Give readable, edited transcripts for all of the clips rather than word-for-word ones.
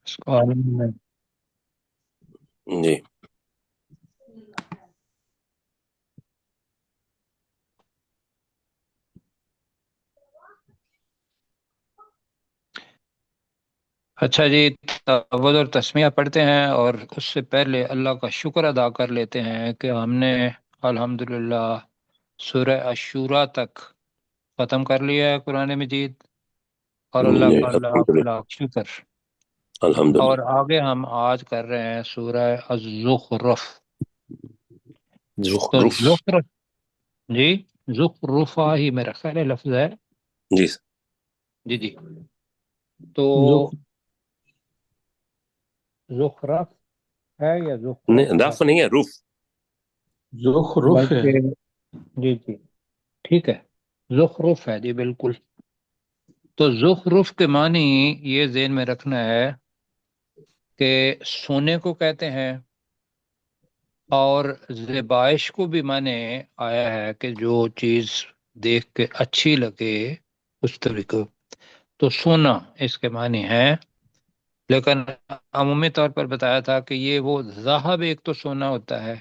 سوال میں جی اچھا جی، تعوذ اور تسمیہ پڑھتے ہیں اور اس سے پہلے اللہ کا شکر ادا کر لیتے ہیں کہ ہم نے الحمدللہ سورہ الشورى تک ختم کر لیا ہے قرآن مجید، اور اللہ جی کا لاکھ الحمدللہ لاکھ شکر۔ اور الحمدللہ آگے ہم آج کر رہے ہیں سورہ الزخرف۔ تو زخرف زخرف، جی، زخرفہ ہی میرا خیال ہے لفظ ہے۔ جی جی جی، تو زخ زخرف ہے یا زخرف نہیں، ہے؟ رف نہیں ہے، رف۔ زخرف ہے۔ بلکہ جی جی ٹھیک ہے، زخرف ہے جی بالکل۔ تو زخرف کے معنی یہ ذہن میں رکھنا ہے کہ سونے کو کہتے ہیں، اور زیبائش کو بھی معنی آیا ہے کہ جو چیز دیکھ کے اچھی لگے اس طریقے، تو سونا اس کے معنی ہے۔ لیکن عمومی طور پر بتایا تھا کہ یہ وہ ذہب، ایک تو سونا ہوتا ہے،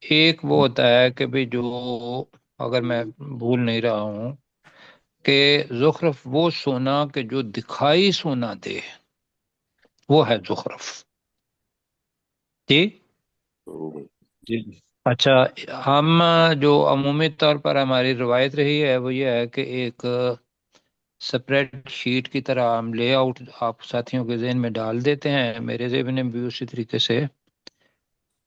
ایک وہ ہوتا ہے کہ بھی جو، اگر میں بھول نہیں رہا ہوں، کہ زخرف وہ سونا کہ جو دکھائی سونا دے، وہ ہے زخرف جی۔ جی اچھا، ہم جو عمومی طور پر ہماری روایت رہی ہے وہ یہ ہے کہ ایک سپریڈ شیٹ کی طرح ہم لے آؤٹ آپ ساتھیوں کے ذہن میں ڈال دیتے ہیں، میرے ذہن میں بھی اسی طریقے سے،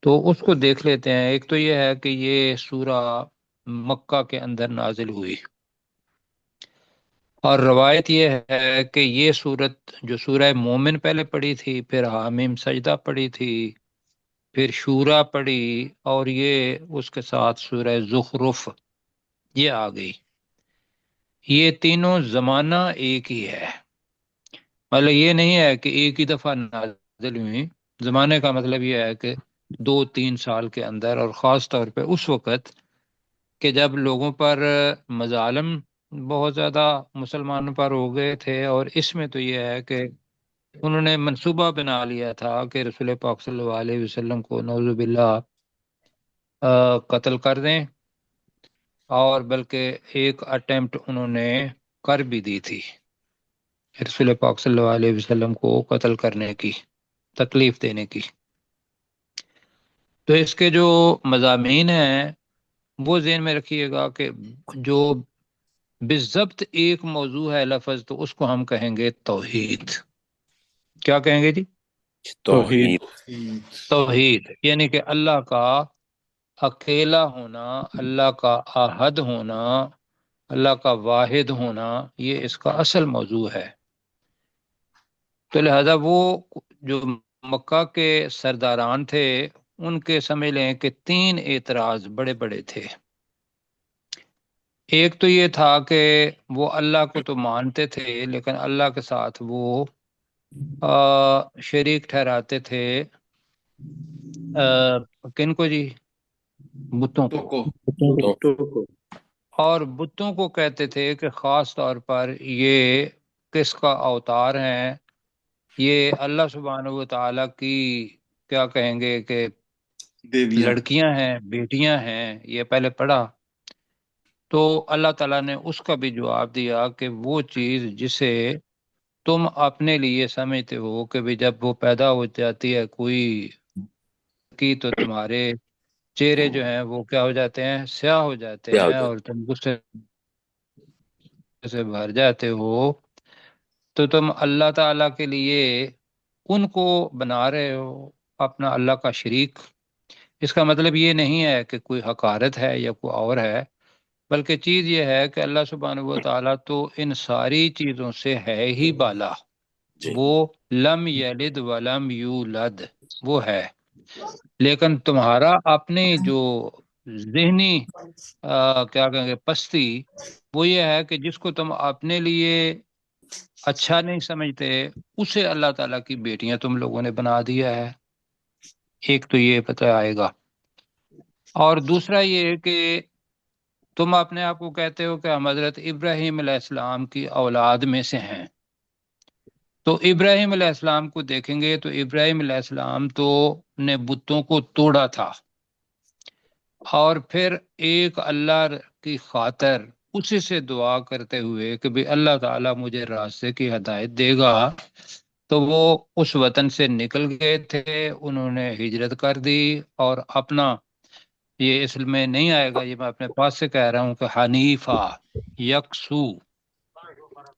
تو اس کو دیکھ لیتے ہیں۔ ایک تو یہ ہے کہ یہ سورہ مکہ کے اندر نازل ہوئی، اور روایت یہ ہے کہ یہ سورت جو سورہ مومن پہلے پڑھی تھی، پھر حامیم سجدہ پڑھی تھی، پھر شورا پڑھی، اور یہ اس کے ساتھ سورہ زخرف یہ آ گئی۔ یہ تینوں زمانہ ایک ہی ہے، مطلب یہ نہیں ہے کہ ایک ہی دفعہ نازل ہوئی۔ زمانے کا مطلب یہ ہے کہ 2-3 سال کے اندر، اور خاص طور پہ اس وقت کہ جب لوگوں پر مظالم بہت زیادہ مسلمانوں پر ہو گئے تھے، اور اس میں تو یہ ہے کہ انہوں نے منصوبہ بنا لیا تھا کہ رسول پاک صلی اللہ علیہ وسلم کو نعوذ باللہ قتل کر دیں، اور بلکہ ایک اٹیمپٹ انہوں نے کر بھی دی تھی رسول پاک صلی اللہ علیہ وسلم کو قتل کرنے کی، تکلیف دینے کی۔ تو اس کے جو مضامین ہیں وہ ذہن میں رکھیے گا کہ جو بالضبط ایک موضوع ہے لفظ، تو اس کو ہم کہیں گے توحید۔ کیا کہیں گے جی؟ توحید۔ توحید۔ توحید، یعنی کہ اللہ کا اکیلا ہونا، اللہ کا احد ہونا، اللہ کا واحد ہونا، یہ اس کا اصل موضوع ہے۔ تو لہذا وہ جو مکہ کے سرداران تھے، ان کے سمجھ لیں کہ 3 اعتراض بڑے بڑے تھے۔ ایک تو یہ تھا کہ وہ اللہ کو تو مانتے تھے، لیکن اللہ کے ساتھ وہ شریک ٹھہراتے تھے کن کو جی؟ بتوں کو۔ توکو بتوں کو، تو توکو اور بتوں کو کہتے تھے کہ خاص طور پر یہ کس کا اوتار ہیں، یہ اللہ سبحانہ و تعالیٰ کی کیا کہیں گے کہ دیویاں۔ لڑکیاں ہیں، بیٹیاں ہیں، یہ پہلے پڑھا۔ تو اللہ تعالیٰ نے اس کا بھی جواب دیا کہ وہ چیز جسے تم اپنے لیے سمجھتے ہو کہ بھی جب وہ پیدا ہو جاتی ہے کوئی کی، تو تمہارے چہرے جو ہیں وہ کیا ہو جاتے ہیں؟ سیاہ ہو جاتے کیا ہو ہیں، جائے؟ اور تم غصے سے بھر جاتے ہو، تو تم اللہ تعالیٰ کے لیے ان کو بنا رہے ہو اپنا اللہ کا شریک۔ اس کا مطلب یہ نہیں ہے کہ کوئی حقارت ہے یا کوئی اور ہے، بلکہ چیز یہ ہے کہ اللہ سبحانہ و تعالیٰ تو ان ساری چیزوں سے ہے ہی بالا، جی وہ لم یلد ولم یولد، وہ ہے۔ لیکن تمہارا اپنی جو ذہنی کیا کہیں گے پستی، وہ یہ ہے کہ جس کو تم اپنے لیے اچھا نہیں سمجھتے، اسے اللہ تعالیٰ کی بیٹیاں تم لوگوں نے بنا دیا ہے۔ ایک تو یہ پتہ آئے گا، اور دوسرا یہ کہ تم اپنے آپ کو کہتے ہو کہ ہم حضرت ابراہیم علیہ السلام کی اولاد میں سے ہیں، تو ابراہیم علیہ السلام کو دیکھیں گے تو ابراہیم علیہ السلام تو نے بتوں کو توڑا تھا، اور پھر ایک اللہ کی خاطر اسی سے دعا کرتے ہوئے کہ بھی اللہ تعالیٰ مجھے راستے کی ہدایت دے گا، تو وہ اس وطن سے نکل گئے تھے، انہوں نے ہجرت کر دی، اور اپنا، یہ اصل میں نہیں آئے گا، یہ میں اپنے پاس سے کہہ رہا ہوں کہ حنیفہ، یکسو،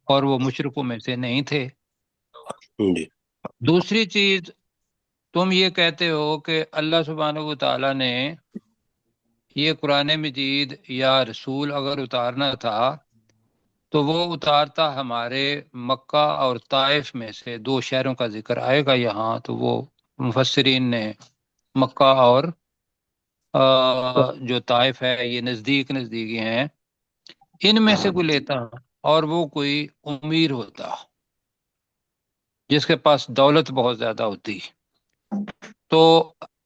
اور وہ مشرکوں میں سے نہیں تھے۔ جی دوسری چیز، تم یہ کہتے ہو کہ اللہ سبحانہ و تعالیٰ نے یہ قرآن مجید یا رسول اگر اتارنا تھا تو وہ اتارتا ہمارے مکہ اور طائف میں سے دو شہروں کا ذکر آئے گا یہاں، تو وہ مفسرین نے مکہ اور جو طائف ہے یہ نزدیک نزدیکی ہیں، ان میں سے کوئی لیتا اور وہ کوئی امیر ہوتا جس کے پاس دولت بہت زیادہ ہوتی، تو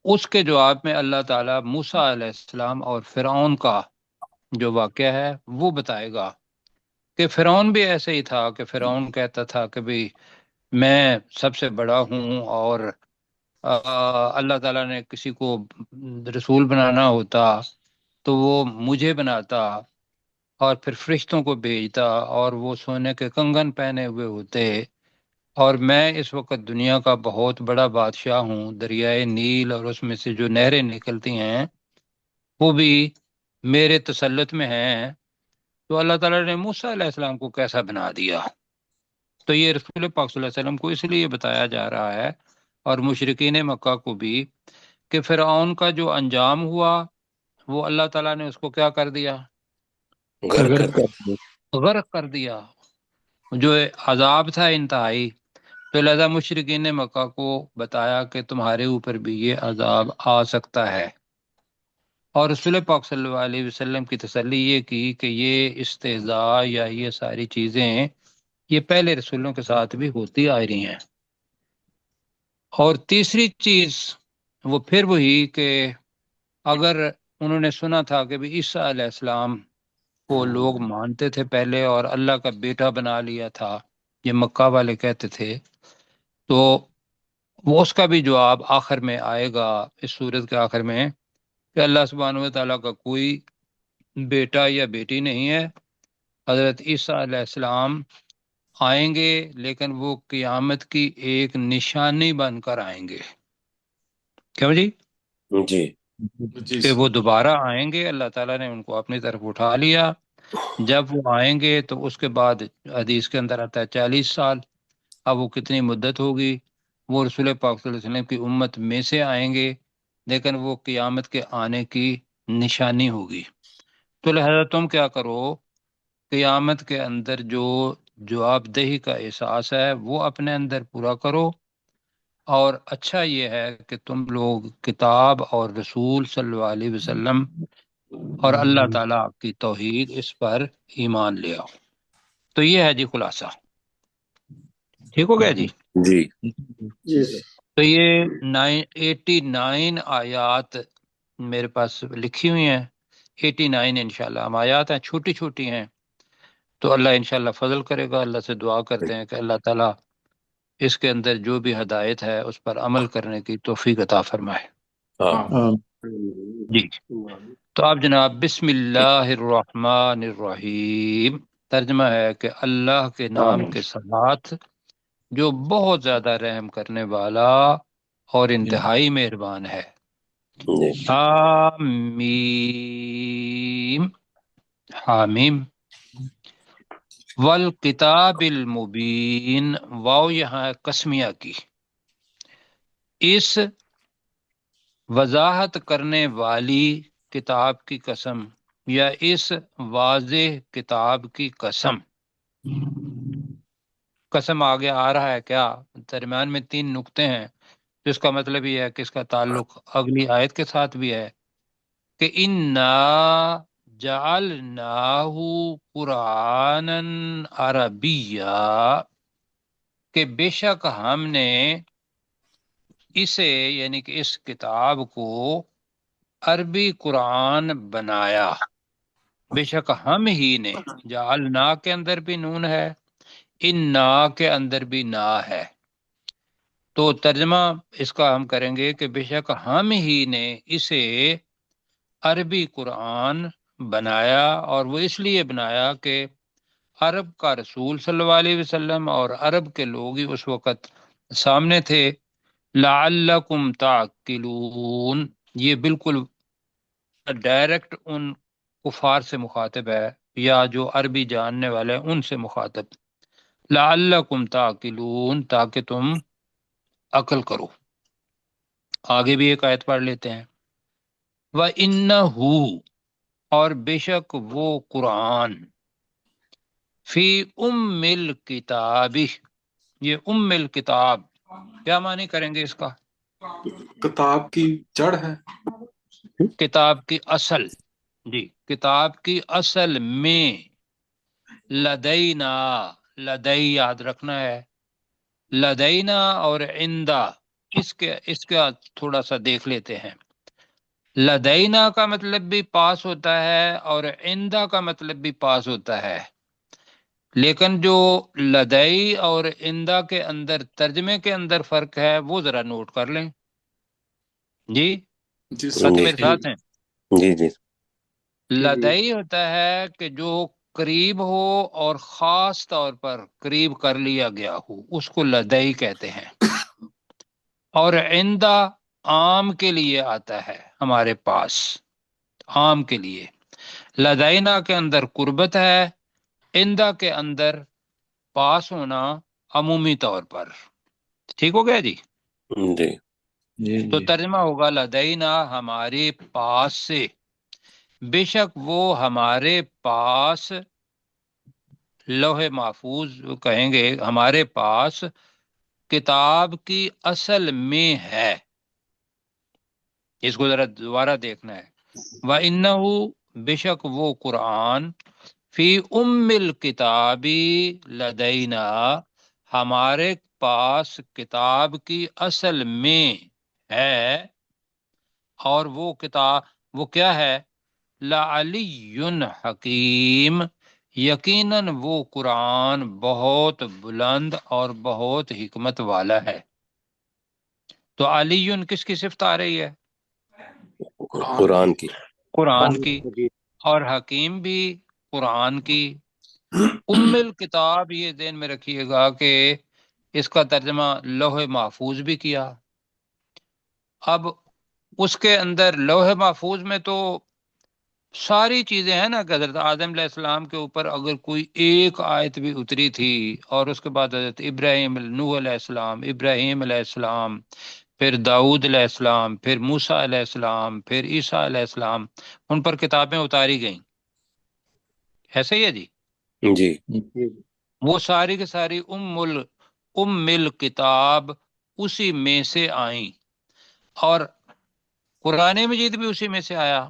اس کے جواب میں اللہ تعالیٰ موسیٰ علیہ السلام اور فرعون کا جو واقعہ ہے وہ بتائے گا کہ فرعون بھی ایسے ہی تھا، کہ فرعون کہتا تھا کہ بھی میں سب سے بڑا ہوں، اور اللہ تعالیٰ نے کسی کو رسول بنانا ہوتا تو وہ مجھے بناتا اور پھر فرشتوں کو بھیجتا، اور وہ سونے کے کنگن پہنے ہوئے ہوتے، اور میں اس وقت دنیا کا بہت بڑا بادشاہ ہوں، دریائے نیل اور اس میں سے جو نہریں نکلتی ہیں وہ بھی میرے تسلط میں ہیں، تو اللہ تعالیٰ نے موسیٰ علیہ السلام کو کیسا بنا دیا؟ تو یہ رسول پاک صلی اللہ علیہ وسلم کو اس لیے بتایا جا رہا ہے، اور مشرکین مکہ کو بھی، کہ فرعون کا جو انجام ہوا وہ اللہ تعالیٰ نے اس کو کیا کر دیا؟ گھر کر غرق کر دیا، جو عذاب تھا انتہائی۔ تو لہذا مشرکین مکہ کو بتایا کہ تمہارے اوپر بھی یہ عذاب آ سکتا ہے، اور رسول پاک صلی اللہ علیہ وسلم کی تسلی یہ کی کہ یہ استہزاء یا یہ ساری چیزیں یہ پہلے رسولوں کے ساتھ بھی ہوتی آ رہی ہیں۔ اور تیسری چیز وہ پھر وہی کہ اگر انہوں نے سنا تھا کہ بھی عیسیٰ علیہ السلام کو لوگ مانتے تھے پہلے اور اللہ کا بیٹا بنا لیا تھا، یہ مکہ والے کہتے تھے، تو وہ اس کا بھی جواب آخر میں آئے گا اس سورت کے آخر میں، کہ اللہ سبحانہ و تعالیٰ کا کوئی بیٹا یا بیٹی نہیں ہے، حضرت عیسیٰ علیہ السلام آئیں گے لیکن وہ قیامت کی ایک نشانی بن کر آئیں گے۔ کیوں جی؟ جی کہ وہ دوبارہ آئیں گے، اللہ تعالیٰ نے ان کو اپنی طرف اٹھا لیا، جب وہ آئیں گے تو اس کے بعد حدیث کے اندر آتا ہے 40 سال، اب وہ کتنی مدت ہوگی، وہ رسول پاک صلی اللہ علیہ وسلم کی امت میں سے آئیں گے لیکن وہ قیامت کے آنے کی نشانی ہوگی۔ تو لہذا تم کیا کرو، قیامت کے اندر جو جواب دہی کا احساس ہے وہ اپنے اندر پورا کرو، اور اچھا یہ ہے کہ تم لوگ کتاب اور رسول صلی اللہ علیہ وسلم اور اللہ تعالیٰ کی توحید اس پر ایمان لے آؤ۔ تو یہ ہے جی خلاصہ، ٹھیک ہو گیا جی؟ جی تو یہ 89 آیات میرے پاس لکھی ہوئی ہیں، 89 انشاءاللہ ہم آیات ہیں، چھوٹی چھوٹی ہیں، تو اللہ انشاءاللہ فضل کرے گا۔ اللہ سے دعا کرتے ہیں کہ اللہ تعالیٰ اس کے اندر جو بھی ہدایت ہے اس پر عمل کرنے کی توفیق عطا فرمائے۔ جی تو آپ جناب بسم اللہ الرحمن الرحیم، ترجمہ ہے کہ اللہ کے نام کے ساتھ جو بہت زیادہ رحم کرنے والا اور انتہائی مہربان ہے۔ حامیم، حامیم، والکتاب المبین، واو یہاں ہے قسمیہ کی، اس وضاحت کرنے والی کتاب کی قسم یا اس واضح کتاب کی قسم۔ قسم آگے آ رہا ہے کیا، درمیان میں 3 نقطے ہیں، جس کا مطلب یہ ہے کہ اس کا تعلق اگلی آیت کے ساتھ بھی ہے کہ انا جعلناہ قرآنا عربیا، کہ بے شک ہم نے اسے یعنی کہ اس کتاب کو عربی قرآن بنایا، بے شک ہم ہی نے، جعلنا کے اندر بھی نون ہے، ان نا کے اندر بھی نا ہے۔ تو ترجمہ اس کا ہم کریں گے کہ بے شک ہم ہی نے اسے عربی قرآن بنایا، اور وہ اس لیے بنایا کہ عرب کا رسول صلی اللہ علیہ وسلم اور عرب کے لوگ ہی اس وقت سامنے تھے۔ لعلکم تعقلون، یہ بالکل ڈائریکٹ ان کفار سے مخاطب ہے، یا جو عربی جاننے والے ہیں ان سے مخاطب۔ لعلکم تعقلون، تاکہ تم عقل کرو۔ آگے بھی ایک آیت پڑھ لیتے ہیں۔ وَإِنَّهُ، اور بے شک وہ قرآن، فی ام الکتاب، یہ ام الکتاب کیا معنی کریں گے اس کا؟ کتاب کی جڑ ہے، کتاب کی اصل، جی کتاب کی اصل میں، لدینا، لدئی یاد رکھنا ہے، لدینا اور عندہ، اس کا تھوڑا سا دیکھ لیتے ہیں۔ لدینا کا مطلب بھی پاس ہوتا ہے اور عندہ کا مطلب بھی پاس ہوتا ہے، لیکن جو لدئی اور عندہ کے اندر ترجمے کے اندر فرق ہے وہ ذرا نوٹ کر لیں۔ جی جی ساتھی جی میرے ساتھ ہیں؟ جی جی لدئی ہوتا ہے کہ جو قریب ہو اور خاص طور پر قریب کر لیا گیا ہو، اس کو لدئی کہتے ہیں۔ اور عندہ عام کے لیے آتا ہے، ہمارے پاس عام کے لیے۔ لدینا کے اندر قربت ہے، عندہ کے اندر پاس ہونا عمومی طور پر۔ ٹھیک ہو گیا جی؟ جی تو ترجمہ ہوگا لدینا، ہمارے پاس سے، بے شک وہ ہمارے پاس، لوح محفوظ کہیں گے، ہمارے پاس کتاب کی اصل میں ہے۔ اس کو ذرا دوبارہ دیکھنا ہے۔ وَإِنَّهُ، بے شک وہ قرآن، فی ام الکتابی لدینا، ہمارے پاس کتاب کی اصل میں ہے، اور وہ کتاب وہ کیا ہے؟ لعلی حکیم، یقیناً وہ قرآن بہت بلند اور بہت حکمت والا ہے۔ تو علی کس کی صفت آ رہی ہے؟ قرآن کی۔ قرآن کی، اور حکیم بھی قرآن کی۔ ام الکتاب، یہ ذہن میں رکھیے گا کہ اس کا ترجمہ لوح محفوظ بھی کیا۔ اب اس کے اندر لوح محفوظ میں تو ساری چیزیں ہیں نا، کہ حضرت آدم علیہ السلام کے اوپر اگر کوئی ایک آیت بھی اتری تھی، اور اس کے بعد حضرت نوح علیہ السلام، ابراہیم علیہ السلام، پھر داؤد علیہ السلام، پھر موسیٰ علیہ السلام، پھر عیسیٰ علیہ السلام، ان پر کتابیں اتاری گئیں، ایسے ہی ہے جی؟ جی وہ ساری کی ساری ام الکتاب اسی میں سے آئیں، اور قرآن مجید بھی اسی میں سے آیا۔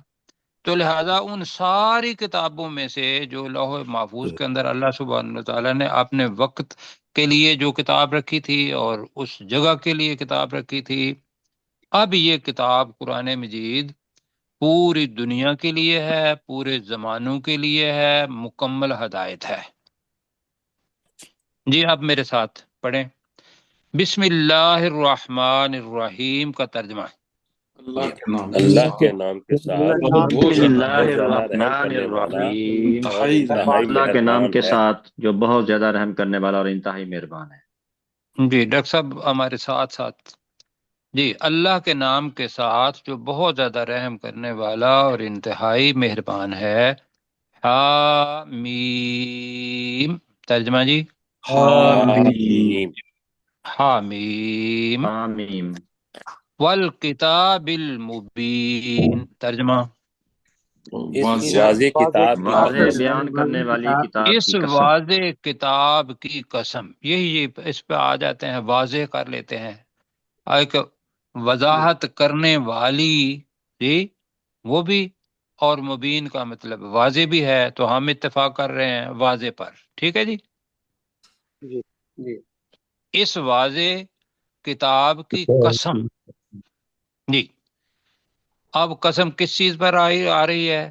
تو لہذا ان ساری کتابوں میں سے جو لوح محفوظ کے اندر اللہ سبحانہ وتعالیٰ نے اپنے وقت کے لیے جو کتاب رکھی تھی اور اس جگہ کے لیے کتاب رکھی تھی، اب یہ کتاب قرآن مجید پوری دنیا کے لیے ہے، پورے زمانوں کے لیے ہے، مکمل ہدایت ہے۔ جی اب میرے ساتھ پڑھیں۔ بسم اللہ الرحمن الرحیم کا ترجمہ ہے۔ اللہ کے نام کے اللہ ساتھ کے نام کے ساتھ جو بسم بہت زیادہ اللہ بہت زیادہ رحم الرحمن کرنے والا الرحیم، اور انتہائی انتہائی اللہ کے نام مہربان کے ہے۔ ساتھ جو بہت زیادہ رحم کرنے والا اور انتہائی مہربان ہے۔ جی ڈاکٹر صاحب ہمارے ساتھ ساتھ۔ جی اللہ کے نام کے ساتھ جو بہت زیادہ رحم کرنے والا اور انتہائی مہربان ہے۔ حامیم، ترجمہ جی؟ حامیم، حامیم، حامیم، آمین۔ والکتاب المبین، ترجمہ؟ اس واضح واضح کتاب کی واضح قسم۔ بیان کرنے والی کتاب اس کی قسم۔ واضح کتاب کی قسم، یہی اس پہ آ جاتے ہیں، واضح کر لیتے ہیں، ایک وضاحت کرنے والی، جی وہ بھی، اور مبین کا مطلب واضح بھی ہے، تو ہم اتفاق کر رہے ہیں واضح پر، ٹھیک ہے جی؟ اس واضح کتاب کی قسم، جی اب قسم کس چیز پر آ رہی ہے؟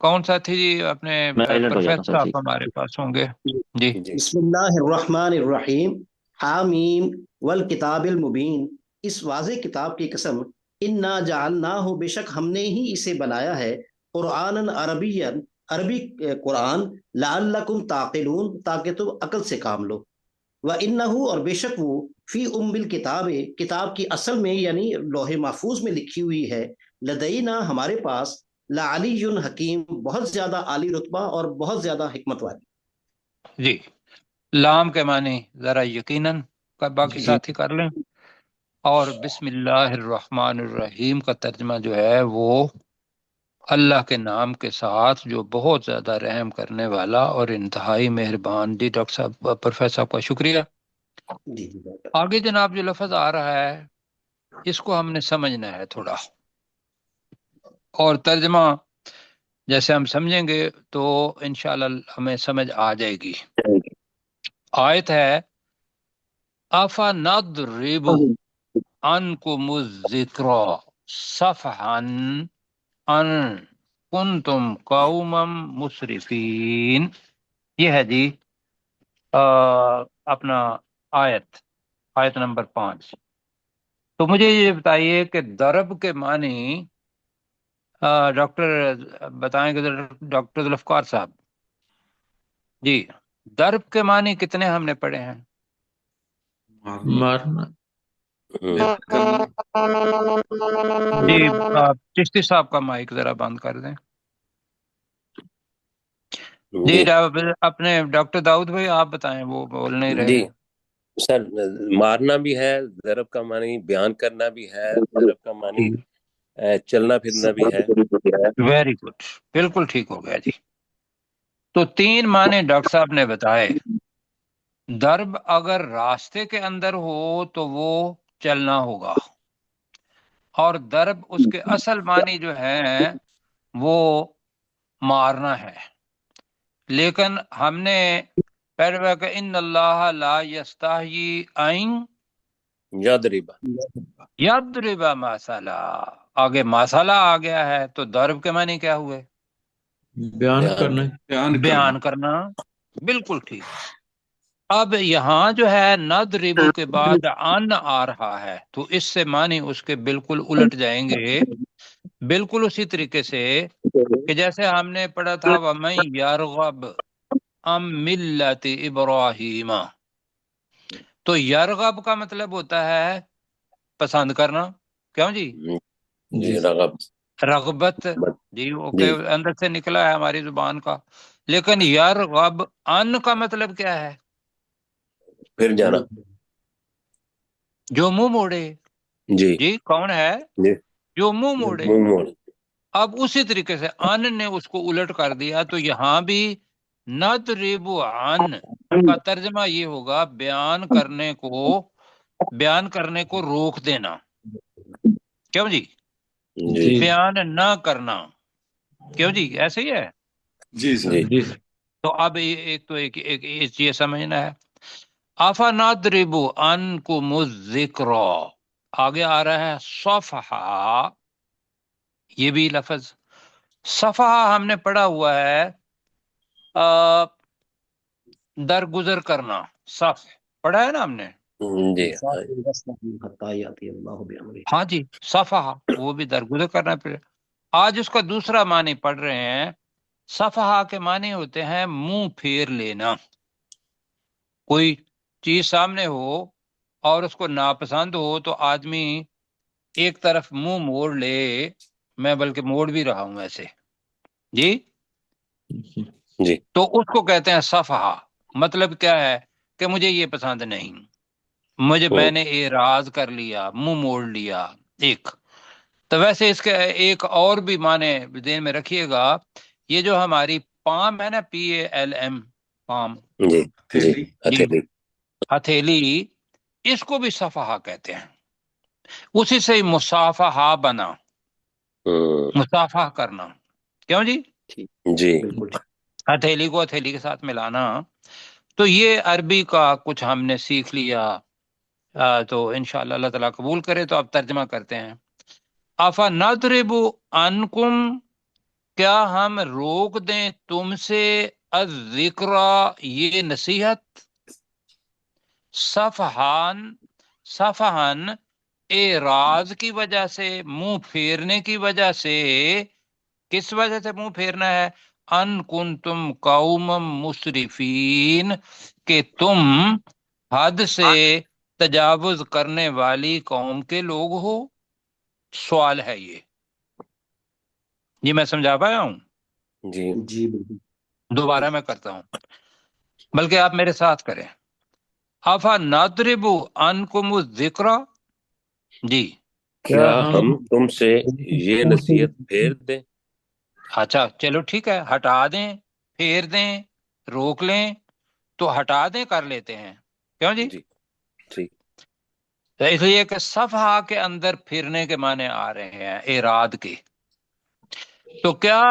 کون سا تھی جی؟ اپنے میں سائلنٹ ہو جاتا پروفیسر ہوں صاحب ہمارے پاس ہوں گے جی۔ جی بسم اللہ الرحمن الرحیم، حامیم والکتاب المبین، اس واضح کتاب کی قسم، انا جعلناہ، بے شک ہم نے ہی اسے بنایا ہے، قرآن عربیا، عربی قرآن، لعلکم تعقلون، تاکہ تم عقل سے کام لو، وَإِنَّهُ، اور بے شک وہ، فی الکتاب، کتاب کی اصل میں یعنی لوح محفوظ میں لکھی ہوئی ہے، لدینا، ہمارے پاس، لعلی حکیم، بہت زیادہ عالی رتبہ اور بہت زیادہ حکمت والی۔ جی لام کے معنی ذرا یقیناً کا باقی جی ساتھی کر لیں، اور بسم اللہ الرحمن الرحیم کا ترجمہ جو ہے وہ اللہ کے نام کے ساتھ جو بہت زیادہ رحم کرنے والا اور انتہائی مہربان۔ جی ڈاکٹر صاحب، پروفیسر صاحب کا شکریہ۔ جی جی آگے جناب جو لفظ آ رہا ہے اس کو ہم نے سمجھنا ہے تھوڑا، اور ترجمہ جیسے ہم سمجھیں گے تو انشاءاللہ ہمیں سمجھ آ جائے گی۔ آیت ہے افا نضرب عنکم الذکر صفحا ان کنتم قوما مسرفین، یہ ہے جی اپنا آیت نمبر 5۔ تو مجھے یہ بتائیے کہ ضرب کے معنی ڈاکٹر بتائیں گے ڈاکٹر ذوالفقار صاحب جی، ضرب کے معنی کتنے ہم نے پڑھے ہیں؟ مارنا جی آپ چشتی صاحب کا مائک ذرا بند کر دیں۔ جی اپنے ڈاکٹر داؤد بھائی آپ بتائیں، وہ بول نہیں رہے جی ہیں۔ سر، مارنا بھی ہے، ضرب کا معنی بیان کرنا بھی ہے، ضرب کا معنی چلنا پھرنا بھی ہے۔ ویری گڈ، بالکل ٹھیک ہو گیا جی۔ تو 3 معنی ڈاکٹر صاحب نے بتائے۔ ضرب اگر راستے کے اندر ہو تو وہ چلنا ہوگا، اور ضرب اس کے اصل معنی جو ہے وہ مارنا ہے۔ لیکن ہم نے پہلے کہ ان اللہ لا یستحیی ان یضرب، یضرب مثلا، آگے مسئلہ آ گیا ہے تو ضرب کے معنی کیا ہوئے؟ بیان کرنا بیان کرنا، بالکل ٹھیک۔ اب یہاں جو ہے نضرب کے بعد ان آ رہا ہے تو اس سے معنی اس کے بالکل الٹ جائیں گے، بالکل اسی طریقے سے کہ جیسے ہم نے پڑھا تھا وَمَن يَرْغَبْ عَن مِلَّةِ إِبْرَاهِيمَ، تو یرغب کا مطلب ہوتا ہے پسند کرنا، کیوں جی؟ جی رغب، رغبت جی، اوکے اندر سے نکلا ہے ہماری زبان کا، لیکن یرغب ان کا مطلب کیا ہے؟ پھر جانا، جو منہ موڑے۔ جی جی کون ہے؟ جی جو منہ موڑے۔ منہ موڑ، اب اسی طریقے سے ان نے اس کو الٹ کر دیا، تو یہاں بھی نضرب عن کا ترجمہ یہ ہوگا بیان کرنے کو روک دینا، کیوں جی؟ جی بیان نہ کرنا، کیوں جی؟ ایسے ہی ہے۔ جی سر۔ جی تو اب ایک یہ سمجھنا ہے آفا نضرب عنکم الذکر، آگے آ رہا ہے صفحہ، یہ بھی لفظ صفحہ ہم نے پڑھا ہوا ہے درگزر کرنا، صف پڑھا ہے نا ہم نے، جی ہاں جی صفحہ وہ بھی درگزر کرنا پڑے۔ آج اس کا دوسرا معنی پڑھ رہے ہیں۔ صفحہ کے معنی ہوتے ہیں منہ پھیر لینا، کوئی چیز سامنے ہو اور اس کو ناپسند ہو تو آدمی ایک طرف منہ موڑ لے، میں بلکہ موڑ بھی رہا ہوں ایسے جی، جی تو اس کو کہتے ہیں صفحہ۔ مطلب کیا ہے کہ مجھے یہ پسند نہیں، میں نے اعراض کر لیا، منہ موڑ لیا ایک۔ تو ویسے اس کے ایک اور بھی معنی ذہن میں رکھیے گا، یہ جو ہماری پام ہے نا، PALM، پام جی جی ہتھیلی، ہتھیلی، اس کو بھی صفحہ کہتے ہیں، اسی سے ہی مصافحہ بنا، مصافحہ کرنا، کیوں جی؟ جی ہتھیلی کو ہتھیلی کے ساتھ ملانا۔ تو یہ عربی کا کچھ ہم نے سیکھ لیا، تو انشاءاللہ اللہ تعالیٰ قبول کرے تو اب ترجمہ کرتے ہیں۔ افا نضرب عنکم، کیا ہم روک دیں تم سے الذکر یہ نصیحت، صفحان اعراض کی وجہ سے، منہ پھیرنے کی وجہ سے۔ کس وجہ سے منہ پھیرنا ہے؟ ان کنتم قوم مسرفین، کہ تم حد سے تجاوز کرنے والی قوم کے لوگ ہو۔ سوال ہے یہ میں سمجھا پایا ہوں؟ جی جی بالکل۔ دوبارہ میں کرتا ہوں، بلکہ آپ میرے ساتھ کریں۔ افا نضرب عنکم الذکر، جی کیا ہم تم سے یہ نصیحت پھیر دیں؟ اچھا چلو ٹھیک ہے، ہٹا دیں، پھیر دیں، روک لیں، تو ہٹا دیں کر لیتے ہیں، کیوں جی؟ جی ٹھیک۔ تو اس لیے کہ صفحہ کے اندر پھرنے کے معنی آ رہے ہیں اراد کے۔ تو کیا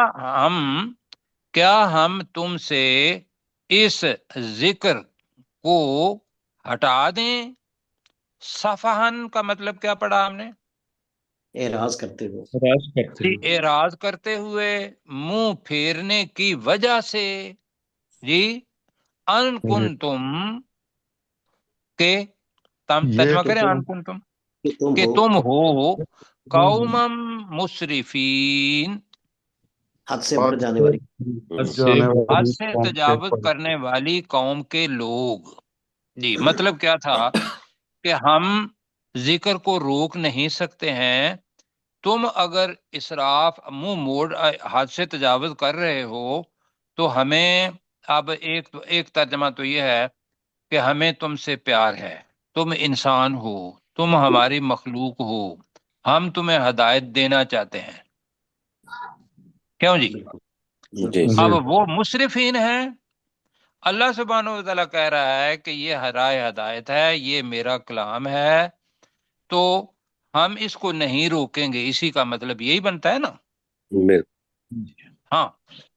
ہم تم سے اس ذکر کو ہٹا دیں؟ صفحن کا مطلب کیا پڑھا ہم نے؟ اعراض کرتے ہوئے، اعراض کرتے ہوئے، منہ پھیرنے کی وجہ سے، جی ان کنتم کے ترجمہ کریں، ان کنتم کہ تم ہو قوم مسرفین، حد سے بڑھ جانے والی، حد سے تجاوز کرنے والی قوم کے لوگ۔ جی مطلب کیا تھا کہ ہم ذکر کو روک نہیں سکتے ہیں، تم اگر اسراف منہ موڑ حد سے تجاوز کر رہے ہو تو ہمیں اب ایک ترجمہ تو یہ ہے کہ ہمیں تم سے پیار ہے، تم انسان ہو، تم ہماری مخلوق ہو، ہم تمہیں ہدایت دینا چاہتے ہیں، کیوں جی؟ جی اب وہ مسرفین ہیں، اللہ سبحانہ و تعالیٰ کہہ رہا ہے کہ یہ رائے ہدایت ہے، یہ میرا کلام ہے، تو ہم اس کو نہیں روکیں گے، اسی کا مطلب یہی بنتا ہے نا۔ ہاں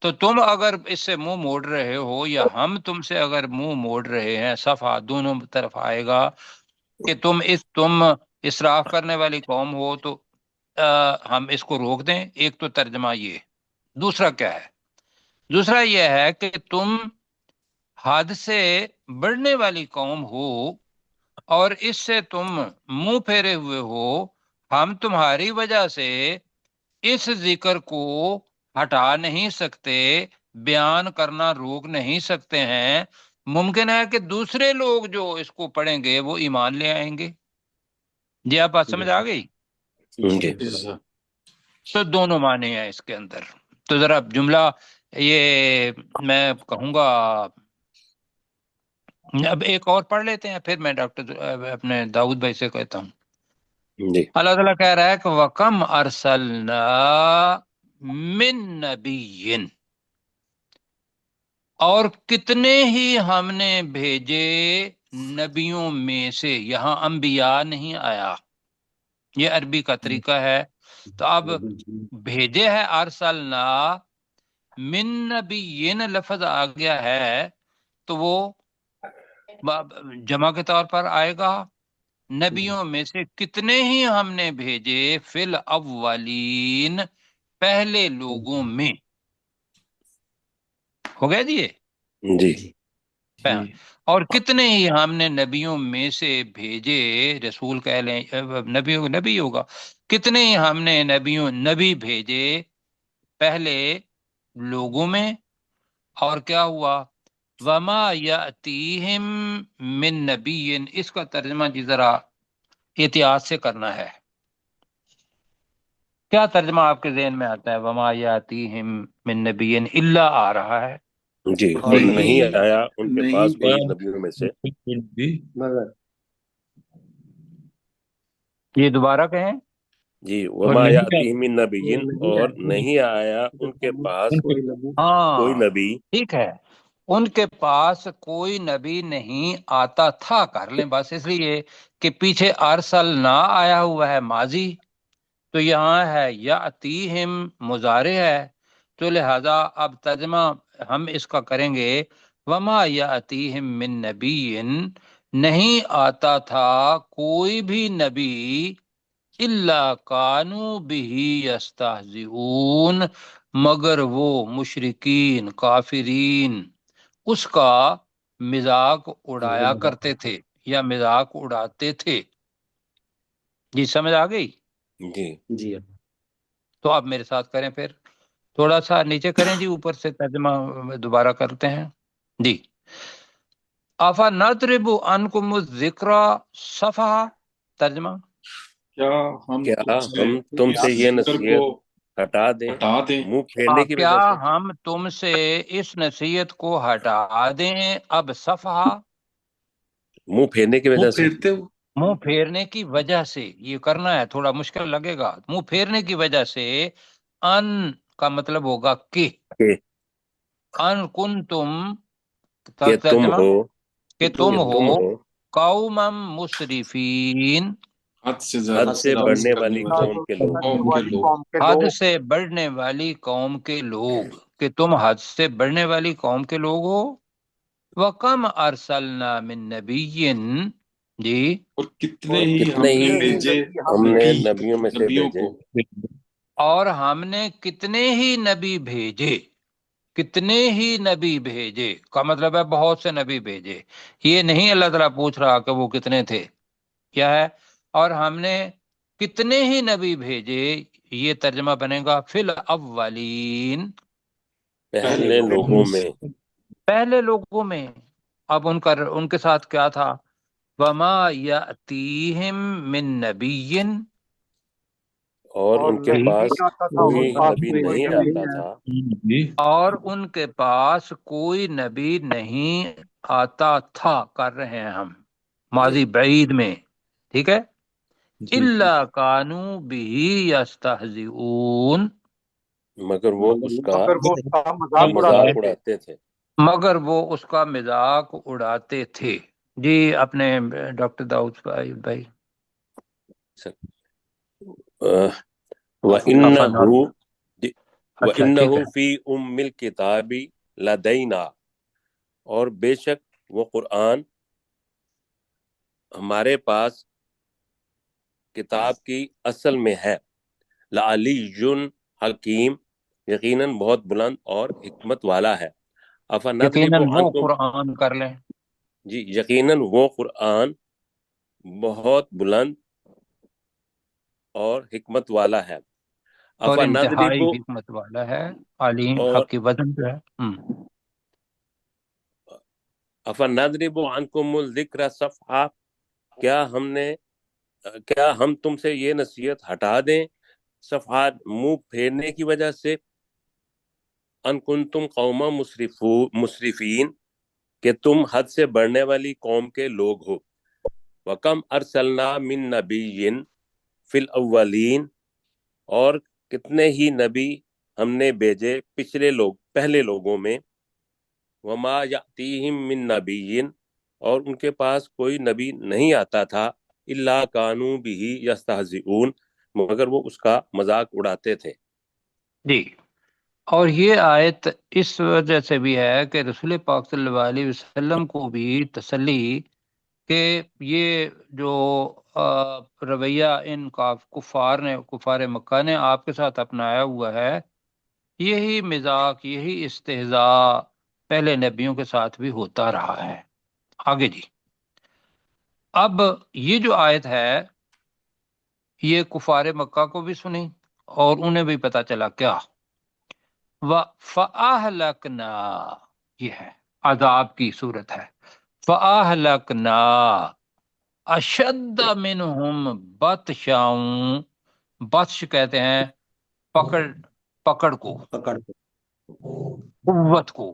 تو تم اگر اس سے منہ موڑ رہے ہو یا ہم تم سے اگر منہ موڑ رہے ہیں، صفحہ دونوں طرف آئے گا کہ تم اسراف کرنے والی قوم ہو، تو ہم اس کو روک دیں، ایک تو ترجمہ یہ۔ دوسرا کیا ہے؟ دوسرا یہ ہے کہ تم حد سے بڑھنے والی قوم ہو اور اس سے تم منہ پھیرے ہوئے ہو، ہم تمہاری وجہ سے اس ذکر کو ہٹا نہیں سکتے، بیان کرنا روک نہیں سکتے ہیں۔ ممکن ہے کہ دوسرے لوگ جو اس کو پڑھیں گے وہ ایمان لے آئیں گے۔ جی آپ بات سمجھ آ گئی؟ تو دونوں معنی ہیں اس کے اندر۔ تو ذرا جملہ یہ میں کہوں گا، اب ایک اور پڑھ لیتے ہیں پھر میں ڈاکٹر اپنے داؤد بھائی سے کہتا ہوں۔ اللہ تعالیٰ کہہ رہا ہے کہ وَكَمْ أَرْسَلْنَا مِن نَبِيٍّ، اور کتنے ہی ہم نے بھیجے نبیوں میں سے، یہاں انبیاء نہیں آیا، یہ عربی کا طریقہ ہے۔ تو اب بھیجے ہے ارسلنا، من نبیین لفظ آ گیا ہے تو وہ جمع کے طور پر آئے گا، نبیوں میں سے کتنے ہی ہم نے بھیجے، فی الاولین پہلے لوگوں میں، ہو گیا جی یہ؟ جی اور کتنے ہی ہم نے نبیوں میں سے بھیجے، رسول کہہ لیں، نبی ہوگا، کتنے ہی ہم نے نبی بھیجے پہلے لوگوں میں، اور کیا ہوا؟ وما یاتیہم من نبی، اس کا ترجمہ جی ذرا احتیاط سے کرنا ہے۔ کیا ترجمہ آپ کے ذہن میں آتا ہے؟ وما یاتیہم من نبی الا آ رہا ہے جی، اور نہیں آیا ان کے پاس کوئی نبیوں میں سے، یہ دوبارہ کہیں جی وما یاتیہم من نبی، اور نہیں آیا ان کے پاس کوئی نبی، ٹھیک ہے، ان کے پاس کوئی نبی نہیں آتا تھا، کر لیں بس، اس لیے کہ پیچھے ارسل نہ آیا ہوا ہے ماضی، تو یہاں ہے یاتیہم مضارع ہے، تو لہذا اب ترجمہ ہم اس کا کریں گے وما یاتیہم من نبی، نہیں آتا تھا کوئی بھی نبی، الا کانوا بہ یستہزئون، مگر وہ مشرکین کافرین اس کا مذاق اڑایا کرتے تھے یا مذاق اڑاتے تھے۔ جی سمجھ آ گئی؟ جی جی تو آپ میرے ساتھ کریں، پھر تھوڑا سا نیچے کریں جی، اوپر سے ترجمہ دوبارہ کرتے ہیں جی۔ آفا نضرب عنکم الذکر صفحہ، ترجمہ کیا ہم کیا ہم تم سے یہ ذکر کو نصیحت ہٹا دیں ہٹا دیں منہ پھیرنے کی کیا وجہ سے؟ ہم تم سے اس نصیحت کو ہٹا دیں؟ اب صفحہ منہ پھیرنے کی منہ وجہ سے؟ پھیرتے ہو منہ پھیرنے کی وجہ سے، یہ کرنا ہے، تھوڑا مشکل لگے گا۔ منہ پھیرنے کی وجہ سے، ان کا مطلب ہوگا کہ، کہ ان کن تم، کہ تم ترجمہ ہو کہ تم کہ تم ہو ہو قومم مسرفین، حد سے حد زیادہ سے تجاوز بڑھنے کرنے والی والے قوم کے لوگ۔ قوم کے لوگ۔ حد سے بڑھنے والی قوم کے لوگ، کہ تم حد سے بڑھنے والی قوم کے لوگ ہو۔ وَكَمْ أَرْسَلْنَا مِن نَبِيٍّ، جی، اور کتنے ہی ہم کتنے نے ہی بھیجے ہم نے نبی نبیوں میں سے نبیوں بھیجے، کو، اور ہم نے کتنے ہی نبی بھیجے، کتنے ہی نبی بھیجے کا مطلب ہے بہت سے نبی بھیجے۔ یہ نہیں اللہ تعالیٰ پوچھ رہا کہ وہ کتنے تھے، کیا ہے، اور ہم نے کتنے ہی نبی بھیجے، یہ ترجمہ بنے گا فی الاولین، پہلے لوگوں میں۔ پہلے لوگوں میں۔ اب ان کے ساتھ کیا تھا؟ وما یاتیہم من نبی، اور ان کے پاس کوئی نبی نہیں آتا تھا، اور ان کے پاس کوئی نبی نہیں آتا تھا، کر رہے ہیں ہم ماضی بعید میں، ٹھیک ہے۔ الا کانوا بہ یستہزئون، مگر وہ اس کا مذاق اڑاتے تھے۔ مگر وہ اس کا مذاق اڑاتے تھے۔ جی اپنے ڈاکٹر داؤد بھائی وَإِنَّهُ اچھا ٹھیک ہے۔ وَإِنَّهُ فِي أُمِّ الْكِتَابِ لَدَيْنَا، اور بے شک وہ قرآن ہمارے پاس کتاب کی اصل میں ہے، لَعَلِيٌّ حکیم، یقیناً بہت بلند اور حکمت والا ہے۔ یقیناً أَفَنَضْرِبُ وہ عَنْكُمْ، قرآن کر لیں، جی یقیناً وہ قرآن بہت بلند اور حکمت والا ہے۔ اور انتہائی أَفَنَضْرِبُ، حکمت والا ہے، علیم، اور حق کی وزن پہ ہے۔ أَفَنَضْرِبُ عَنْكُمُ الذِّكْرَ صَفْحًا، کیا ہم تم سے یہ نصیحت ہٹا دیں، صفحات منہ پھیرنے کی وجہ سے، ان کنتم قوما مسرفین، کہ تم حد سے بڑھنے والی قوم کے لوگ ہو۔ وَكَمْ أَرْسَلْنَا مِن نَبِيٍّ فِي الْأَوَّلِينَ، اور کتنے ہی نبی ہم نے بھیجے پہلے لوگوں میں۔ وَمَا يَأْتِيهِم مِّن نَبِيٍّ، اور ان کے پاس کوئی نبی نہیں آتا تھا، إِلَّا كَانُوا بِهِ يَسْتَهْزِئُونَ، مگر وہ اس کا مذاق اڑاتے تھے۔ جی، اور یہ آیت اس وجہ سے بھی ہے کہ رسول پاک صلی اللہ علیہ وسلم کو بھی تسلی کہ یہ جو رویہ ان کفار مکہ نے آپ کے ساتھ اپنایا ہوا ہے، یہی مذاق، یہی استہزاء پہلے نبیوں کے ساتھ بھی ہوتا رہا ہے۔ آگے جی، اب یہ جو آیت ہے یہ کفار مکہ کو بھی سنی اور انہیں بھی پتا چلا کیا، فَأَهْلَكْنَا، یہ ہے عذاب کی صورت ہے، فَأَهْلَكْنَا أَشَدَّ مِنْهُمْ بَطْشًا، بطش کہتے ہیں پکڑ کو، قوت کو،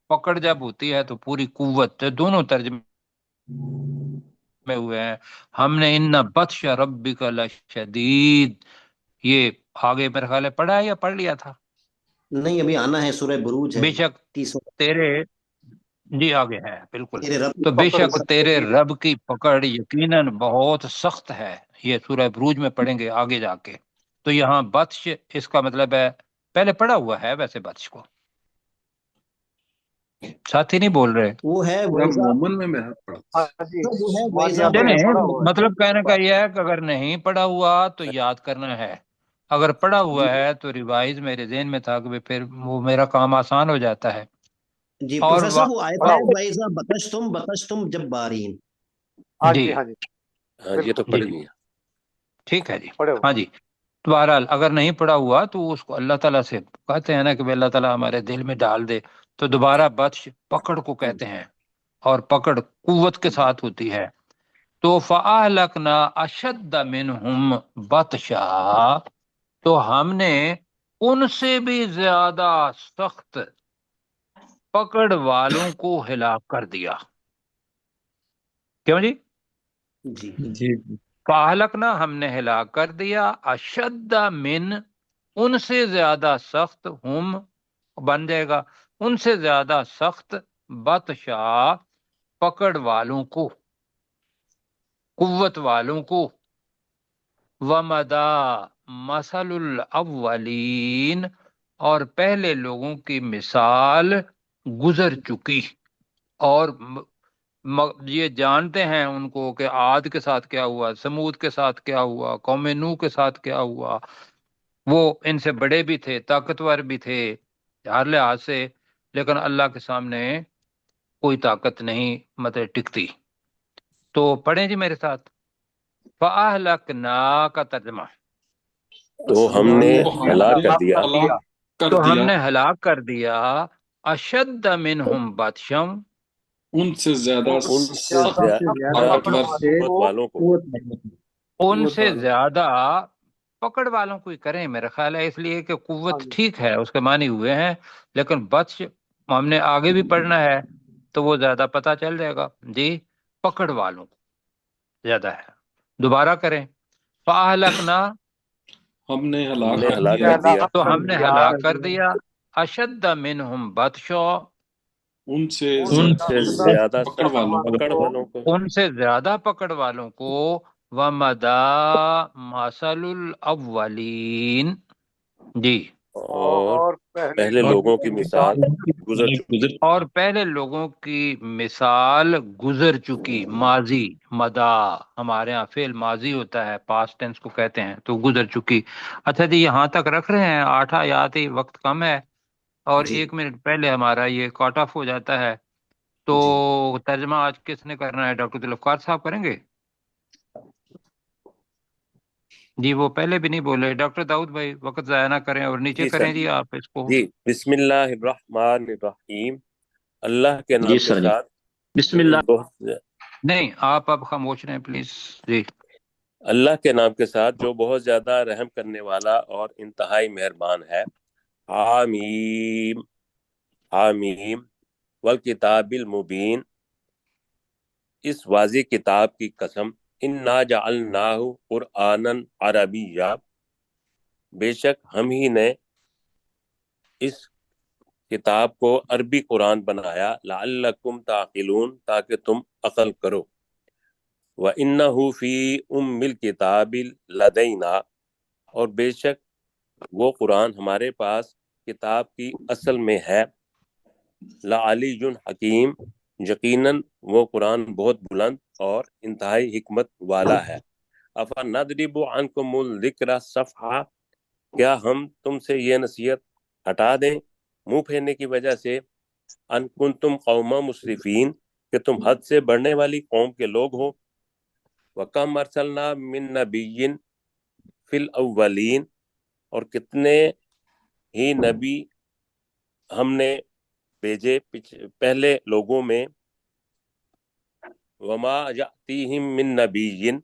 پکڑ جب ہوتی ہے تو پوری قوت، دونوں ترجمے میں ہوئے ہیں۔ ہم نے ان بطش ربک لشدید، یہ آگے میرے خیال ہے پڑھا ہے یا پڑھ لیا تھا؟ نہیں ابھی آنا ہے، سورہ بروج ہے بے شک 30 تیرے، جی آگے ہے بالکل، تیرے رب تو بے شک تیرے رب کی پکڑ یقیناً بہت سخت ہے، یہ سورہ بروج میں پڑھیں گے آگے جا کے۔ تو یہاں بطش اس کا مطلب ہے، پہلے پڑھا ہوا ہے ویسے بطش کو، ساتھی نہیں بول رہے، وہ ہے مومن میں پڑھا۔ چلیں، مطلب کہنے کا یہ ہے کہ اگر نہیں پڑھا ہوا تو یاد کرنا ہے، اگر پڑھا ہوا ہے تو ریوائز میرے ذہن میں تھا کہ پھر وہ میرا کام آسان ہو جاتا ہے. جی اور پروفیسر وہ آیت ہے وَإِذَا بَطَشْتُمْ جَبَّارِينَ. ہاں جی جی ہاں جی ہاں یہ تو جی پڑھ لیا. ٹھیک ہے جی. پڑھے ہو. ہاں جی. تو بہرحال اگر نہیں پڑھا ہوا تو اس کو اللہ تعالیٰ سے کہتے ہیں نا کہ اللہ تعالیٰ ہمارے دل میں ڈال دے. تو دوبارہ بطش پکڑ کو کہتے ہیں، اور پکڑ قوت کے ساتھ ہوتی ہے. تو فَأَهْلَكْنَا أَشَدَّ مِنْهُمْ بَطْشًا، تو ہم نے ان سے بھی زیادہ سخت پکڑ والوں کو ہلاک کر دیا. کیوں جی؟ جی جی فَأَهْلَكْنَا ہم نے ہلاک کر دیا، اشد من ان سے زیادہ سخت، ہم بن جائے گا ان سے زیادہ سخت، بطشا پکڑ والوں کو، قوت والوں کو. وَمَدَا مَثَلُ الْأَوَّلِينَ، اور پہلے لوگوں کی مثال گزر چکی. اور یہ جانتے ہیں ان کو کہ عاد کے ساتھ کیا ہوا، سمود کے ساتھ کیا ہوا، قوم نوح کے ساتھ کیا ہوا. وہ ان سے بڑے بھی تھے، طاقتور بھی تھے ہر لحاظ سے، لیکن اللہ کے سامنے کوئی طاقت نہیں مطلب ٹکتی. تو پڑھیں جی میرے ساتھ. فَأَهْلَكْنَا کا ترجمہ، تو ہم نے ہلاک کر دیا تو ہم نے ہلاک کر دیا اشد منہم بطشم، ان سے زیادہ ان سے زیادہ قوت والوں کو. ان سے زیادہ پکڑ والوں کو ہی کریں میرا خیال ہے، اس لیے کہ قوت ٹھیک ہے اس کے معنی ہوئے ہیں، لیکن بطش ہم نے آگے بھی پڑھنا ہے تو وہ زیادہ پتہ چل جائے گا. جی پکڑ والوں کو زیادہ ہے. دوبارہ کریں. فَأَهْلَكْنَا، ہم نے ہم ہلاک نے کر ہلاک دیا کر دیا تو ہم نے ہلاک کر دیا اشد منہم بطشا، ان سے ان سے زیادہ پکڑ والوں کو. پکڑ والوں کو. ان سے زیادہ پکڑ والوں کو. وَمَدَا مَثَلُ الْأَوَّلِينَ، جی اور پہلے لوگوں کی مثال گزر چکی. اور پہلے لوگوں کی مثال گزر چکی. ماضی مدا ہمارے ہاں فعل ماضی ہوتا ہے، پاسٹ ٹینس کو کہتے ہیں، تو گزر چکی. اچھا جی یہاں تک رکھ رہے ہیں، 8 آیات ہی، وقت کم ہے اور جی 1 منٹ پہلے ہمارا یہ کٹ آف ہو جاتا ہے. تو جی ترجمہ آج کس نے کرنا ہے؟ ڈاکٹر ذوالفقار صاحب کریں گے؟ جی وہ پہلے بھی نہیں بولے. ڈاکٹر داؤد بھائی وقت ضائع نہ کریں اور نیچے جی کریں سر. جی آپ اس کو. جی بسم اللہ الرحمن الرحیم، اللہ کے جی نام کے سر جی. ساتھ بسم جو اللہ. بہت نہیں آپ اب خاموش رہیں پلیز. جی اللہ کے نام کے ساتھ جو بہت زیادہ رحم کرنے والا اور انتہائی مہربان ہے. حامیم، حامیم والکتاب المبین، اس واضح کتاب کی قسم. انا جعلناہ قرآنا عربیا، بے شک ہم ہی نے اس کتاب کو عربی قرآن بنایا. لعلکم تعقلون، تاکہ تم عقل کرو. وَإِنَّهُ فِي أُمِّ الْكِتَابِ لَدَيْنَا، اور بے شک وہ قرآن ہمارے پاس کتاب کی اصل میں ہے. لعلی حکیم، یقیناً وہ قرآن بہت بلند اور انتہائی حکمت والا ہے. افَنَضْرِبُ عَنْکُمُ الذِّکْرَ صَفْحًا، کیا ہم تم سے یہ نصیحت ہٹا دیں منہ پھیرنے کی وجہ سے. ان کنتم قوما مسرفین، کہ تم حد سے بڑھنے والی قوم کے لوگ ہو. وَكَمْ أَرْسَلْنَا مِن نَبِيٍّ فِي الْأَوَّلِينَ، اور کتنے ہی نبی ہم نے بھیجے پہلے لوگوں میں. وَمَا يَأْتِيهِم مِّن نَبِيٍّ،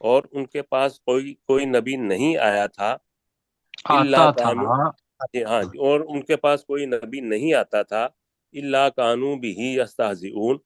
اور ان کے پاس کوئی نبی نہیں آیا تھا. آتا إِلَّا تھا. كَانُوا، ہاں اور ان کے پاس کوئی نبی نہیں آتا تھا. إِلَّا كَانُوا بِهِ يَسْتَهْزِئُونَ،